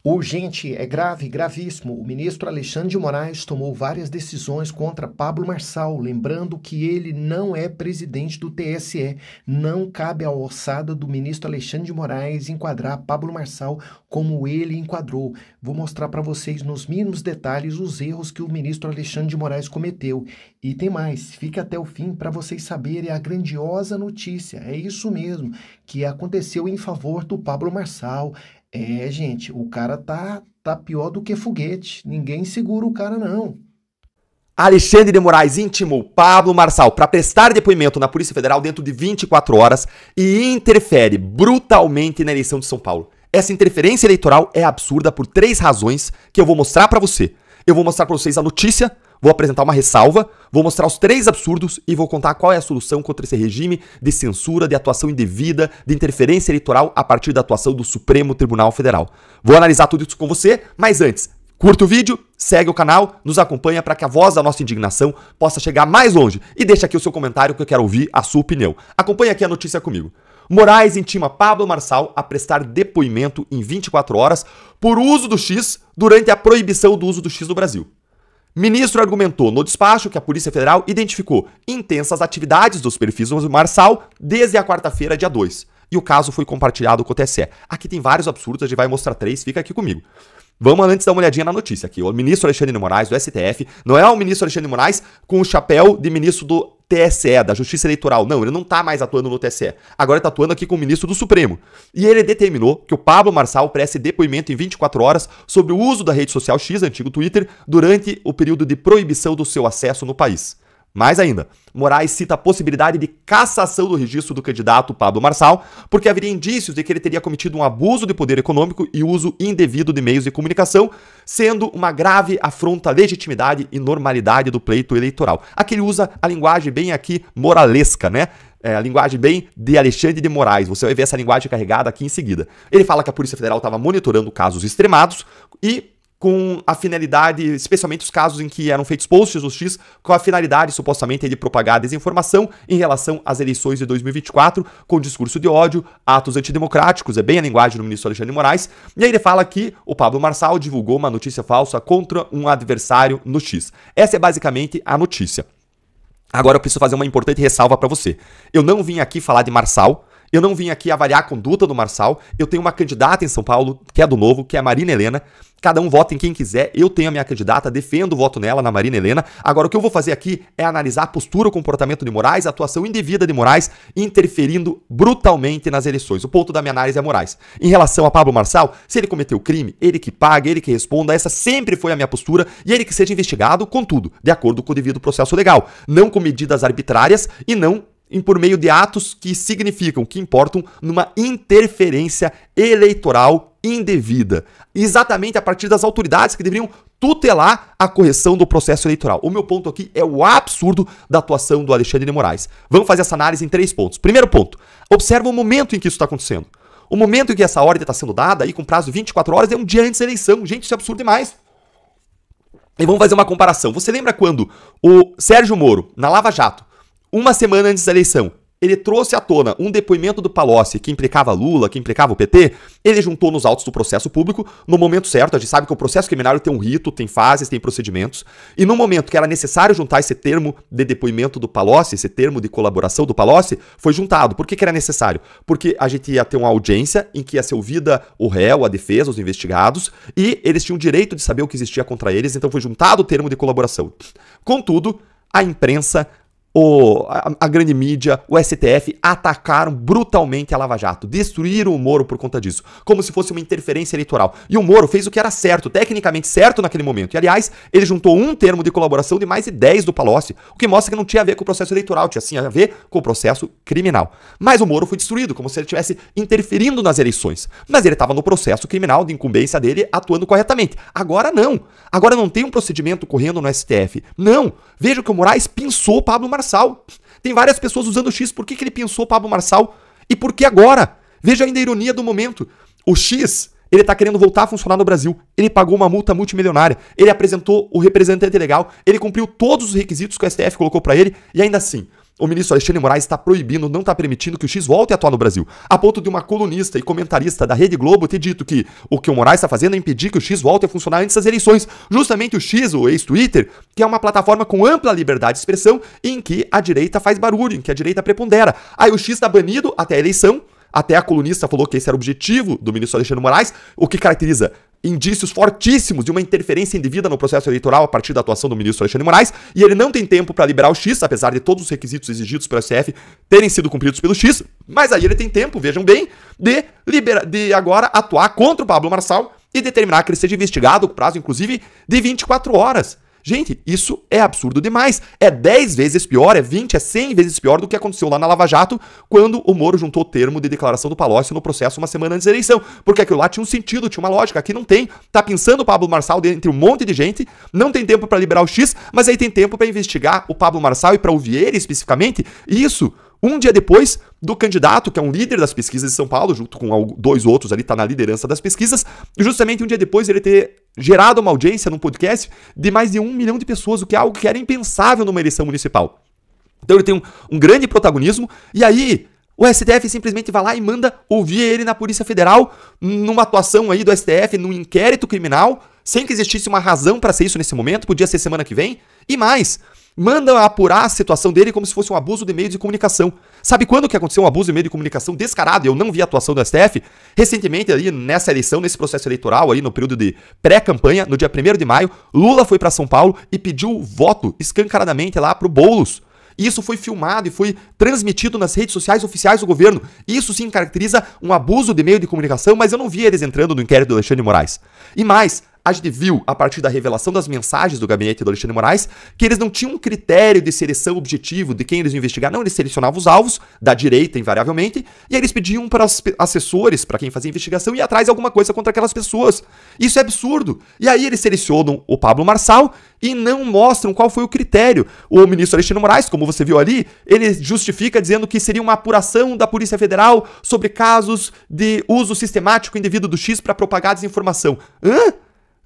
Urgente, é grave, gravíssimo. O ministro Alexandre de Moraes tomou várias decisões contra Pablo Marçal, lembrando que ele não é presidente do TSE. Não cabe à alçada do ministro Alexandre de Moraes enquadrar Pablo Marçal como ele enquadrou. Vou mostrar para vocês nos mínimos detalhes os erros que o ministro Alexandre de Moraes cometeu. E tem mais, fique até o fim para vocês saberem a grandiosa notícia. É isso mesmo, que aconteceu em favor do Pablo Marçal. Gente, o cara tá pior do que foguete. Ninguém segura o cara, não. Alexandre de Moraes intimou Pablo Marçal para prestar depoimento na Polícia Federal dentro de 24 horas e interfere brutalmente na eleição de São Paulo. Essa interferência eleitoral é absurda por 3 razões que eu vou mostrar para você. Eu vou mostrar para vocês a notícia, vou apresentar uma ressalva, vou mostrar os 3 absurdos e vou contar qual é a solução contra esse regime de censura, de atuação indevida, de interferência eleitoral a partir da atuação do Supremo Tribunal Federal. Vou analisar tudo isso com você, mas antes, curta o vídeo, segue o canal, nos acompanha para que a voz da nossa indignação possa chegar mais longe e deixa aqui o seu comentário que eu quero ouvir a sua opinião. Acompanhe aqui a notícia comigo. Moraes intima Pablo Marçal a prestar depoimento em 24 horas por uso do X durante a proibição do uso do X no Brasil. Ministro argumentou no despacho que a Polícia Federal identificou intensas atividades dos perfis do Marçal desde a quarta-feira, dia 2. E o caso foi compartilhado com o TSE. Aqui tem vários absurdos, a gente vai mostrar 3, fica aqui comigo. Vamos antes dar uma olhadinha na notícia aqui. O ministro Alexandre de Moraes, do STF, não é o ministro Alexandre de Moraes com o chapéu de ministro do TSE, da Justiça Eleitoral. Não, ele não tá mais atuando no TSE. Agora ele tá atuando aqui com o ministro do Supremo. E ele determinou que o Pablo Marçal preste depoimento em 24 horas sobre o uso da rede social X, antigo Twitter, durante o período de proibição do seu acesso no país. Mais ainda, Moraes cita a possibilidade de cassação do registro do candidato Pablo Marçal, porque haveria indícios de que ele teria cometido um abuso de poder econômico e uso indevido de meios de comunicação, sendo uma grave afronta à legitimidade e normalidade do pleito eleitoral. Aqui ele usa a linguagem bem aqui moralesca, né? A linguagem bem de Alexandre de Moraes. Você vai ver essa linguagem carregada aqui em seguida. Ele fala que a Polícia Federal estava monitorando casos extremados e com a finalidade, especialmente os casos em que eram feitos posts no X, com a finalidade, supostamente, de propagar desinformação em relação às eleições de 2024, com discurso de ódio, atos antidemocráticos, é bem a linguagem do ministro Alexandre de Moraes, e aí ele fala que o Pablo Marçal divulgou uma notícia falsa contra um adversário no X. Essa é basicamente a notícia. Agora eu preciso fazer uma importante ressalva para você. Eu não vim aqui falar de Marçal, eu não vim aqui avaliar a conduta do Marçal, eu tenho uma candidata em São Paulo, que é do Novo, que é a Marina Helena. Cada um vota em quem quiser, eu tenho a minha candidata, defendo o voto nela, na Marina Helena. Agora, o que eu vou fazer aqui é analisar a postura, o comportamento de Moraes, a atuação indevida de Moraes, interferindo brutalmente nas eleições. O ponto da minha análise é Moraes. Em relação a Pablo Marçal, se ele cometeu crime, ele que paga, ele que responda, essa sempre foi a minha postura, e ele que seja investigado, contudo, de acordo com o devido processo legal. Não com medidas arbitrárias e não por meio de atos que significam, que importam numa interferência eleitoral indevida. Exatamente a partir das autoridades que deveriam tutelar a correção do processo eleitoral. O meu ponto aqui é o absurdo da atuação do Alexandre de Moraes. Vamos fazer essa análise em 3 pontos. Primeiro ponto, observa o momento em que isso está acontecendo. O momento em que essa ordem está sendo dada, aí com prazo de 24 horas, é um dia antes da eleição. Gente, isso é absurdo demais. E vamos fazer uma comparação. Você lembra quando o Sérgio Moro, na Lava Jato, uma semana antes da eleição, ele trouxe à tona um depoimento do Palocci que implicava Lula, que implicava o PT, ele juntou nos autos do processo público no momento certo. A gente sabe que o processo criminal tem um rito, tem fases, tem procedimentos, e no momento que era necessário juntar esse termo de depoimento do Palocci, esse termo de colaboração do Palocci, foi juntado. Por que era necessário? Porque a gente ia ter uma audiência em que ia ser ouvida o réu, a defesa, os investigados, e eles tinham o direito de saber o que existia contra eles, então foi juntado o termo de colaboração. Contudo, a imprensa, a grande mídia, o STF atacaram brutalmente a Lava Jato, destruíram o Moro por conta disso, como se fosse uma interferência eleitoral. E o Moro fez o que era certo, tecnicamente certo naquele momento. E aliás, ele juntou um termo de colaboração de mais de 10 do Palocci, o que mostra que não tinha a ver com o processo eleitoral, tinha sim a ver com o processo criminal. Mas o Moro foi destruído, como se ele estivesse interferindo nas eleições. Mas ele estava no processo criminal de incumbência dele, atuando corretamente. Agora não. Agora não tem um procedimento correndo no STF. Não. Veja que o Moraes pinçou o Pablo Marçal. Tem várias pessoas usando o X. Por que ele pensou Pablo Marçal? E por que agora? Veja ainda a ironia do momento. O X, ele tá querendo voltar a funcionar no Brasil. Ele pagou uma multa multimilionária. Ele apresentou o representante legal. Ele cumpriu todos os requisitos que o STF colocou para ele. E ainda assim, o ministro Alexandre de Moraes está proibindo, não está permitindo que o X volte a atuar no Brasil. A ponto de uma colunista e comentarista da Rede Globo ter dito que o Moraes está fazendo é impedir que o X volte a funcionar antes das eleições. Justamente o X, o ex-Twitter, que é uma plataforma com ampla liberdade de expressão em que a direita faz barulho, em que a direita prepondera. Aí o X está banido até a eleição. Até a colunista falou que esse era o objetivo do ministro Alexandre de Moraes, o que caracteriza indícios fortíssimos de uma interferência indevida no processo eleitoral a partir da atuação do ministro Alexandre de Moraes, e ele não tem tempo para liberar o X, apesar de todos os requisitos exigidos pelo STF terem sido cumpridos pelo X, mas aí ele tem tempo, vejam bem, de agora atuar contra o Pablo Marçal e determinar que ele seja investigado, com prazo inclusive de 24 horas. Gente, isso é absurdo demais. É 10 vezes pior, é 20, é 100 vezes pior do que aconteceu lá na Lava Jato, quando o Moro juntou o termo de declaração do Palocci no processo uma semana antes da eleição. Porque aquilo lá tinha um sentido, tinha uma lógica. Aqui não tem. Tá pensando o Pablo Marçal entre um monte de gente, não tem tempo para liberar o X, mas aí tem tempo para investigar o Pablo Marçal e para ouvir ele especificamente. E isso, um dia depois do candidato, que é um líder das pesquisas de São Paulo, junto com 2 outros ali, tá na liderança das pesquisas, justamente um dia depois ele ter gerado uma audiência num podcast de mais de 1 milhão de pessoas, o que é algo que era impensável numa eleição municipal. Então ele tem um grande protagonismo, e aí o STF simplesmente vai lá e manda ouvir ele na Polícia Federal, numa atuação aí do STF, num inquérito criminal, sem que existisse uma razão para ser isso nesse momento, podia ser semana que vem, e mais, manda apurar a situação dele como se fosse um abuso de meio de comunicação. Sabe quando que aconteceu um abuso de meio de comunicação descarado? Eu não vi a atuação do STF. Recentemente, ali nessa eleição, nesse processo eleitoral, aí no período de pré-campanha, no dia 1º de maio, Lula foi para São Paulo e pediu voto escancaradamente lá pro Boulos. Isso foi filmado e foi transmitido nas redes sociais oficiais do governo. Isso sim caracteriza um abuso de meio de comunicação, mas eu não vi eles entrando no inquérito do Alexandre de Moraes. E mais, a gente viu, a partir da revelação das mensagens do gabinete do Alexandre de Moraes, que eles não tinham um critério de seleção objetivo de quem eles iam investigar. Não, eles selecionavam os alvos, da direita invariavelmente, e aí eles pediam para os assessores, para quem fazia investigação, ir atrás de alguma coisa contra aquelas pessoas. Isso é absurdo. E aí eles selecionam o Pablo Marçal e não mostram qual foi o critério. O ministro Alexandre de Moraes, como você viu ali, ele justifica dizendo que seria uma apuração da Polícia Federal sobre casos de uso sistemático indevido do X para propagar desinformação. Hã?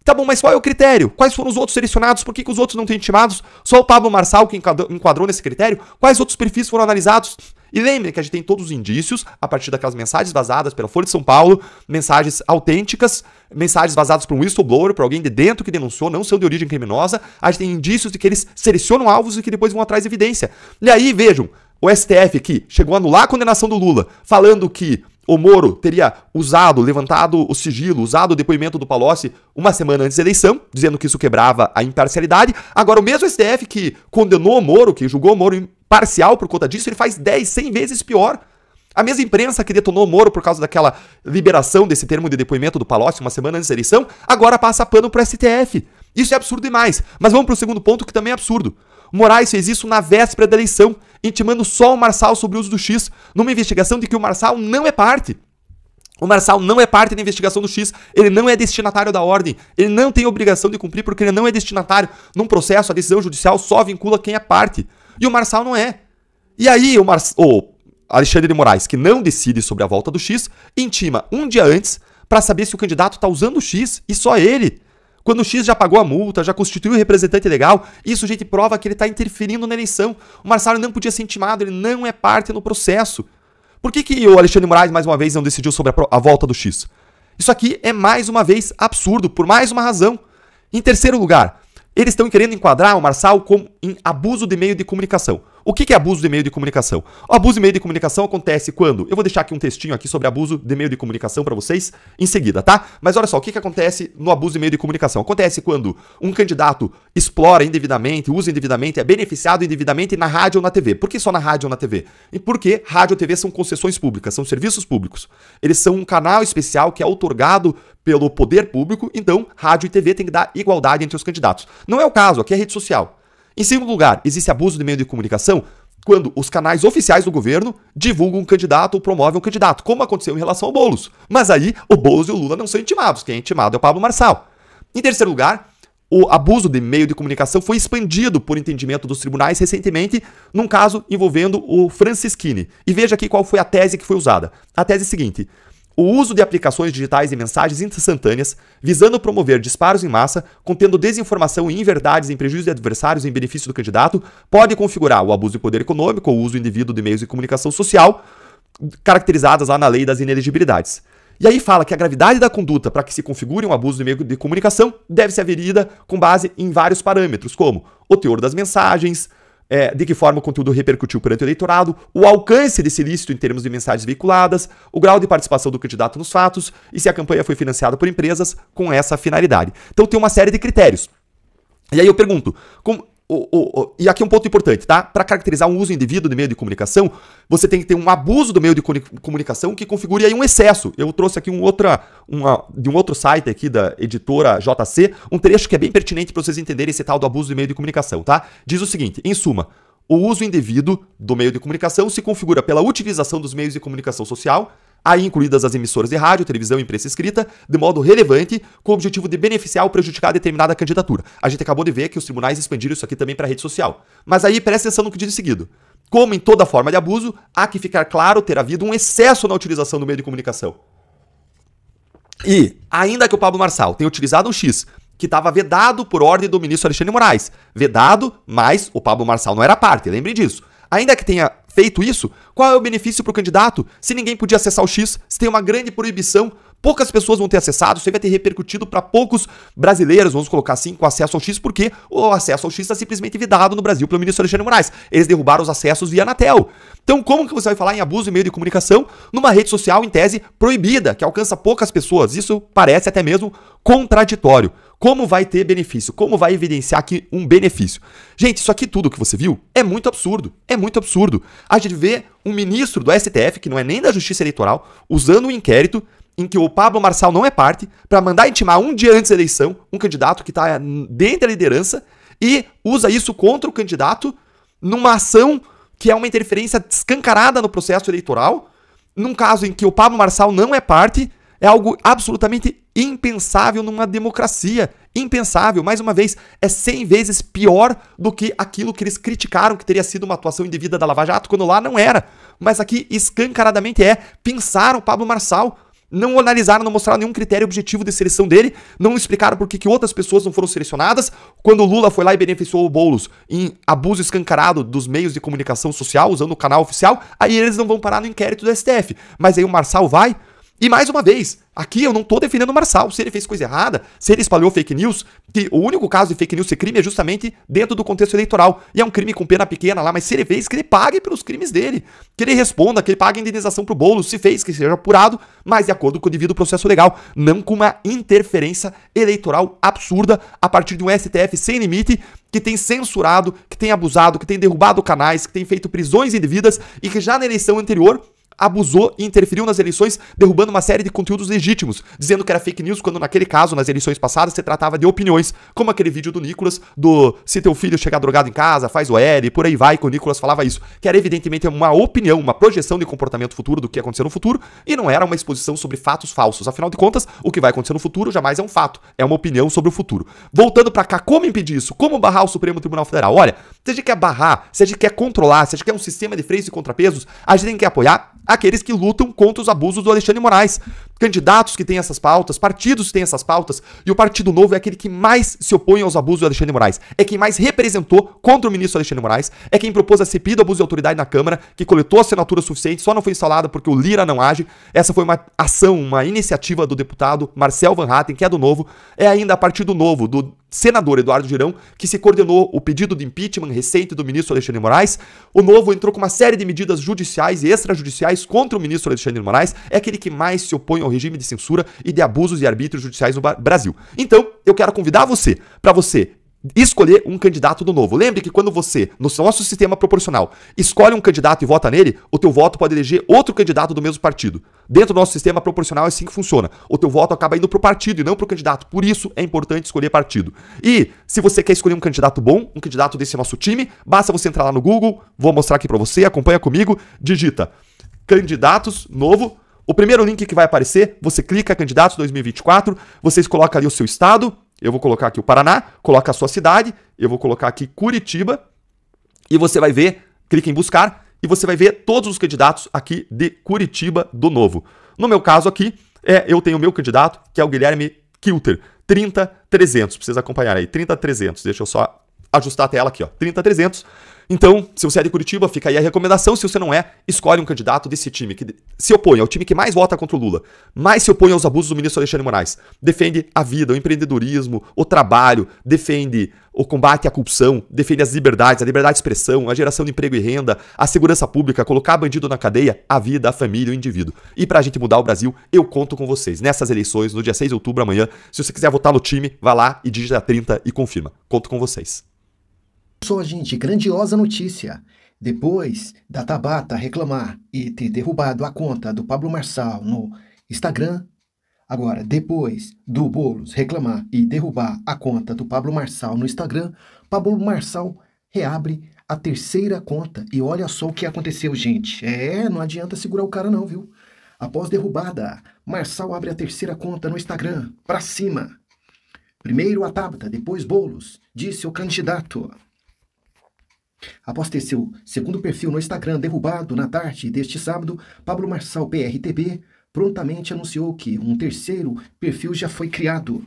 Tá bom, mas qual é o critério? Quais foram os outros selecionados? Por que os outros não têm intimados? Só o Pablo Marçal que enquadrou nesse critério? Quais outros perfis foram analisados? E lembre que a gente tem todos os indícios, a partir daquelas mensagens vazadas pela Folha de São Paulo, mensagens autênticas, mensagens vazadas por um whistleblower, por alguém de dentro que denunciou, não são de origem criminosa. A gente tem indícios de que eles selecionam alvos e que depois vão atrás de evidência. E aí, vejam, o STF que chegou a anular a condenação do Lula, falando que o Moro teria levantado o sigilo, usado o depoimento do Palocci uma semana antes da eleição, dizendo que isso quebrava a imparcialidade. Agora, o mesmo STF que condenou o Moro, que julgou o Moro imparcial por conta disso, ele faz 10, 100 vezes pior. A mesma imprensa que detonou o Moro por causa daquela liberação desse termo de depoimento do Palocci uma semana antes da eleição, agora passa pano pro STF. Isso é absurdo demais. Mas vamos pro segundo ponto, que também é absurdo. O Moraes fez isso na véspera da eleição, intimando só o Marçal sobre o uso do X, numa investigação de que o Marçal não é parte. O Marçal não é parte da investigação do X, ele não é destinatário da ordem, ele não tem obrigação de cumprir porque ele não é destinatário. Num processo, a decisão judicial só vincula quem é parte. E o Marçal não é. E aí o Alexandre de Moraes, que não decide sobre a volta do X, intima um dia antes para saber se o candidato está usando o X, e só ele. Quando o X já pagou a multa, já constituiu o representante legal, isso, gente, prova que ele está interferindo na eleição. O Marçal não podia ser intimado, ele não é parte no processo. Por que o Alexandre de Moraes, mais uma vez, não decidiu sobre a volta do X? Isso aqui é, mais uma vez, absurdo, por mais uma razão. Em terceiro lugar, eles estão querendo enquadrar o Marçal como em abuso de meio de comunicação. O que é abuso de meio de comunicação? O abuso de meio de comunicação acontece quando... Eu vou deixar aqui um textinho aqui sobre abuso de meio de comunicação para vocês em seguida, tá? Mas olha só, o que acontece no abuso de meio de comunicação? Acontece quando um candidato explora indevidamente, usa indevidamente, é beneficiado indevidamente na rádio ou na TV. Por que só na rádio ou na TV? E porque rádio e TV são concessões públicas, são serviços públicos. Eles são um canal especial que é outorgado pelo poder público, então rádio e TV tem que dar igualdade entre os candidatos. Não é o caso, aqui é rede social. Em segundo lugar, existe abuso de meio de comunicação quando os canais oficiais do governo divulgam um candidato ou promovem um candidato, como aconteceu em relação ao Boulos. Mas aí o Boulos e o Lula não são intimados, quem é intimado é o Pablo Marçal. Em terceiro lugar, o abuso de meio de comunicação foi expandido por entendimento dos tribunais recentemente num caso envolvendo o Francisquini. E veja aqui qual foi a tese que foi usada. A tese é a seguinte: o uso de aplicações digitais e mensagens instantâneas, visando promover disparos em massa, contendo desinformação e inverdades em prejuízo de adversários em benefício do candidato, pode configurar o abuso de poder econômico ou o uso indevido de meios de comunicação social, caracterizadas lá na lei das inelegibilidades. E aí fala que a gravidade da conduta para que se configure um abuso de meio de comunicação deve ser averida com base em vários parâmetros, como o teor das mensagens, de que forma o conteúdo repercutiu perante o eleitorado, o alcance desse ilícito em termos de mensagens veiculadas, o grau de participação do candidato nos fatos e se a campanha foi financiada por empresas com essa finalidade. Então tem uma série de critérios. E aí eu pergunto, e aqui é um ponto importante, tá? Para caracterizar um uso indevido de meio de comunicação, você tem que ter um abuso do meio de comunicação que configure aí um excesso. Eu trouxe aqui de um outro site aqui da editora JC, um trecho que é bem pertinente para vocês entenderem esse tal do abuso de meio de comunicação, tá? Diz o seguinte, em suma, o uso indevido do meio de comunicação se configura pela utilização dos meios de comunicação social, aí incluídas as emissoras de rádio, televisão e imprensa escrita, de modo relevante, com o objetivo de beneficiar ou prejudicar determinada candidatura. A gente acabou de ver que os tribunais expandiram isso aqui também para a rede social. Mas aí presta atenção no que diz em seguida. Como em toda forma de abuso, há que ficar claro ter havido um excesso na utilização do meio de comunicação. E, ainda que o Pablo Marçal tenha utilizado um X que estava vedado por ordem do ministro Alexandre de Moraes, vedado, mas o Pablo Marçal não era parte, lembre disso. Ainda que tenha feito isso, qual é o benefício para o candidato? Se ninguém podia acessar o X, se tem uma grande proibição, poucas pessoas vão ter acessado, isso vai ter repercutido para poucos brasileiros, vamos colocar assim, com acesso ao X, porque o acesso ao X está simplesmente vedado no Brasil pelo ministro Alexandre de Moraes. Eles derrubaram os acessos via Anatel. Então como que você vai falar em abuso de meio de comunicação numa rede social, em tese, proibida, que alcança poucas pessoas? Isso parece até mesmo contraditório. Como vai ter benefício? Como vai evidenciar aqui um benefício? Gente, isso aqui tudo que você viu é muito absurdo. É muito absurdo. A gente vê um ministro do STF, que não é nem da Justiça Eleitoral, usando um inquérito em que o Pablo Marçal não é parte, para mandar intimar um dia antes da eleição um candidato que está dentro da liderança e usa isso contra o candidato numa ação que é uma interferência escancarada no processo eleitoral, num caso em que o Pablo Marçal não é parte. É algo absolutamente impensável numa democracia. Impensável. Mais uma vez, é 100 vezes pior do que aquilo que eles criticaram que teria sido uma atuação indevida da Lava Jato, quando lá não era. Mas aqui, escancaradamente pensaram o Pablo Marçal. Não analisaram, não mostraram nenhum critério objetivo de seleção dele, não explicaram por que outras pessoas não foram selecionadas. Quando o Lula foi lá e beneficiou o Boulos em abuso escancarado dos meios de comunicação social, usando o canal oficial, aí eles não vão parar no inquérito do STF. Mas aí o Marçal vai. E mais uma vez, aqui eu não tô defendendo o Marçal. Se ele fez coisa errada, se ele espalhou fake news, que o único caso de fake news ser crime é justamente dentro do contexto eleitoral. E é um crime com pena pequena lá, mas se ele fez, que ele pague pelos crimes dele. Que ele responda, que ele pague a indenização pro Boulos, se fez, que seja apurado, mas de acordo com o devido processo legal. Não com uma interferência eleitoral absurda a partir de um STF sem limite, que tem censurado, que tem abusado, que tem derrubado canais, que tem feito prisões indevidas e que já na eleição anterior abusou e interferiu nas eleições, derrubando uma série de conteúdos legítimos, dizendo que era fake news, quando naquele caso, nas eleições passadas, se tratava de opiniões, como aquele vídeo do Nicolas, do se teu filho chegar drogado em casa, faz o L, por aí vai, que o Nicolas falava isso, que era evidentemente uma opinião, uma projeção de comportamento futuro do que ia acontecer no futuro, e não era uma exposição sobre fatos falsos. Afinal de contas, o que vai acontecer no futuro jamais é um fato, é uma opinião sobre o futuro. Voltando pra cá, como impedir isso? Como barrar o Supremo Tribunal Federal? Olha, se a gente quer barrar, se a gente quer controlar, se a gente quer um sistema de freios e contrapesos, a gente tem que apoiar aqueles que lutam contra os abusos do Alexandre de Moraes. Candidatos que têm essas pautas, partidos que têm essas pautas, e o Partido Novo é aquele que mais se opõe aos abusos do Alexandre de Moraes. É quem mais representou contra o ministro Alexandre de Moraes, é quem propôs a CPI do abuso de autoridade na Câmara, que coletou assinatura suficiente, só não foi instalada porque o Lira não age. Essa foi uma ação, uma iniciativa do deputado Marcel Van Hatten, que é do Novo. É ainda a Partido Novo, do senador Eduardo Girão, que se coordenou o pedido de impeachment recente do ministro Alexandre de Moraes. O Novo entrou com uma série de medidas judiciais e extrajudiciais contra o ministro Alexandre de Moraes. É aquele que mais se opõe ao regime de censura e de abusos e arbítrios judiciais no Brasil. Então, eu quero convidar você, para você escolher um candidato do Novo. Lembre que quando você, no nosso sistema proporcional, escolhe um candidato e vota nele, o teu voto pode eleger outro candidato do mesmo partido. Dentro do nosso sistema proporcional é assim que funciona. O teu voto acaba indo pro partido e não pro candidato. Por isso é importante escolher partido. E se você quer escolher um candidato bom, um candidato desse nosso time, basta você entrar lá no Google, vou mostrar aqui pra você, acompanha comigo, digita candidatos Novo. O primeiro link que vai aparecer, você clica candidatos 2024, vocês colocam ali o seu estado. Eu vou colocar aqui o Paraná, coloca a sua cidade, eu vou colocar aqui Curitiba, e você vai ver, clica em buscar, e você vai ver todos os candidatos aqui de Curitiba do Novo. No meu caso aqui, eu tenho o meu candidato, que é o Guilherme Kilter, 30.300, precisa acompanhar aí, 30.300, deixa eu só ajustar a tela aqui, ó, 30.300. Então, se você é de Curitiba, fica aí a recomendação. Se você não é, escolhe um candidato desse time que se opõe, é o time que mais vota contra o Lula, mais se opõe aos abusos do ministro Alexandre de Moraes, defende a vida, o empreendedorismo, o trabalho, defende o combate à corrupção, defende as liberdades, a liberdade de expressão, a geração de emprego e renda, a segurança pública, colocar bandido na cadeia, a vida, a família, o indivíduo. E pra gente mudar o Brasil, eu conto com vocês nessas eleições, no dia 6 de outubro, amanhã. Se você quiser votar no time, vai lá e digita 30 e confirma. Conto com vocês. Só, gente, grandiosa notícia. Depois da Tabata reclamar e ter derrubado a conta do Pablo Marçal no Instagram, agora, depois do Boulos reclamar e derrubar a conta do Pablo Marçal no Instagram, Pablo Marçal reabre a terceira conta. E olha só o que aconteceu, gente. Não adianta segurar o cara não, viu? Após derrubada, Marçal abre a terceira conta no Instagram, pra cima. Primeiro a Tabata, depois Boulos, disse o candidato. Após ter seu segundo perfil no Instagram derrubado na tarde deste sábado, Pablo Marçal, PRTB, prontamente anunciou que um terceiro perfil já foi criado.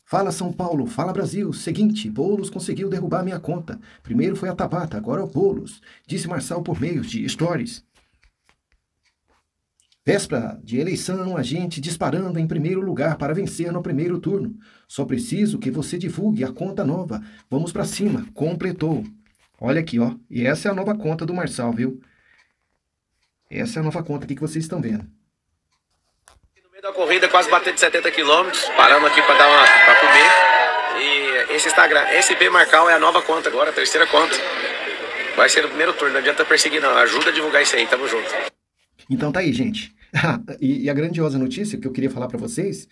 Fala São Paulo, fala Brasil, seguinte, Boulos conseguiu derrubar minha conta. Primeiro foi a Tabata, agora é o Boulos, disse Marçal por meio de stories. Véspera de eleição, a gente disparando em primeiro lugar para vencer no primeiro turno. Só preciso que você divulgue a conta nova. Vamos pra cima, completou. Olha aqui, ó. E essa é a nova conta do Marçal, viu? Essa é a nova conta aqui que vocês estão vendo. No meio da corrida, quase batendo 70 quilômetros. Paramos aqui para para comer. E esse Instagram, SP Marcal, é a nova conta agora, a terceira conta. Vai ser no primeiro turno, não adianta perseguir não. Ajuda a divulgar isso aí, tamo junto. Então tá aí, gente. E a grandiosa notícia que eu queria falar para vocês,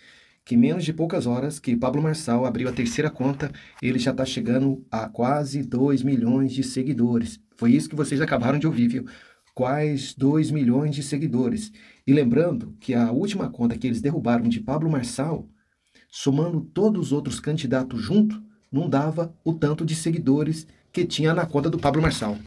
que menos de poucas horas que Pablo Marçal abriu a terceira conta, ele já tá chegando a quase 2 milhões de seguidores. Foi isso que vocês acabaram de ouvir, viu? Quase 2 milhões de seguidores. E lembrando que a última conta que eles derrubaram de Pablo Marçal, somando todos os outros candidatos juntos, não dava o tanto de seguidores que tinha na conta do Pablo Marçal.